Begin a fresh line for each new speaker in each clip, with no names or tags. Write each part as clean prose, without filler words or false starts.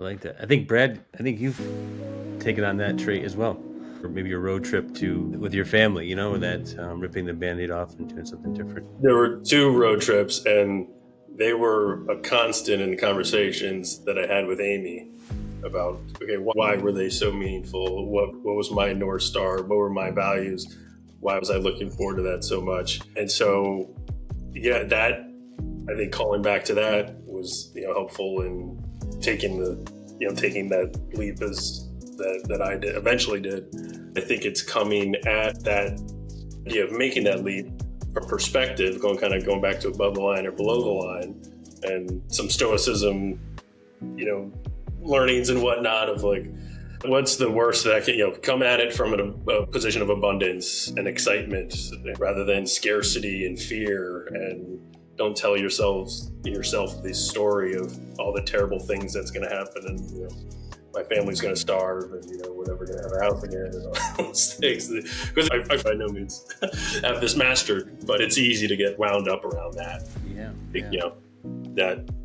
I like that. I think Brad, I think you've taken on that trait as well. Or maybe a road trip to with your family, that ripping the Band-Aid off and doing something different.
There were two road trips, and they were a constant in the conversations that I had with Amy about, okay, why were they so meaningful? What was my North Star? What were my values? Why was I looking forward to that so much? And so, yeah, that I think calling back to that was helpful in taking that leap as that I eventually did. I think it's coming at that idea of making that leap from perspective, going back to above the line or below the line, and some stoicism, learnings and whatnot of like, what's the worst that can come at it from a position of abundance and excitement rather than scarcity and fear, and don't tell yourself this story of all the terrible things that's going to happen, and my family's going to starve, and we're never going to have a house again, and all those things. Because I by no means have this mastered, but it's easy to get wound up around that.
Yeah,
You know,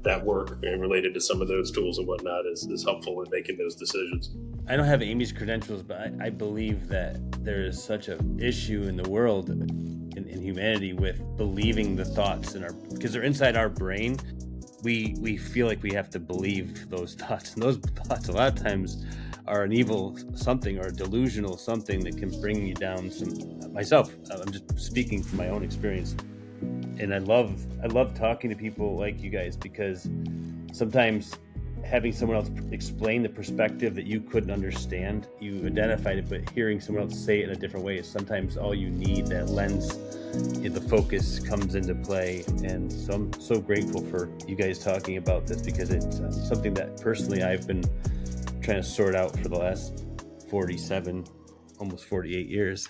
that work and related to some of those tools and whatnot is helpful in making those decisions.
I don't have Amy's credentials, but I believe that there is such an issue in the world, in humanity, with believing the thoughts because they're inside our brain. We feel like we have to believe those thoughts, and those thoughts a lot of times are an evil something or a delusional something that can bring you down. Myself, I'm just speaking from my own experience, and I love talking to people like you guys, because sometimes having someone else explain the perspective that you couldn't understand, you identified it, but hearing someone else say it in a different way is sometimes all you need. That lens, the focus comes into play. And so I'm so grateful for you guys talking about this, because it's something that personally I've been trying to sort out for the last 47, almost 48 years.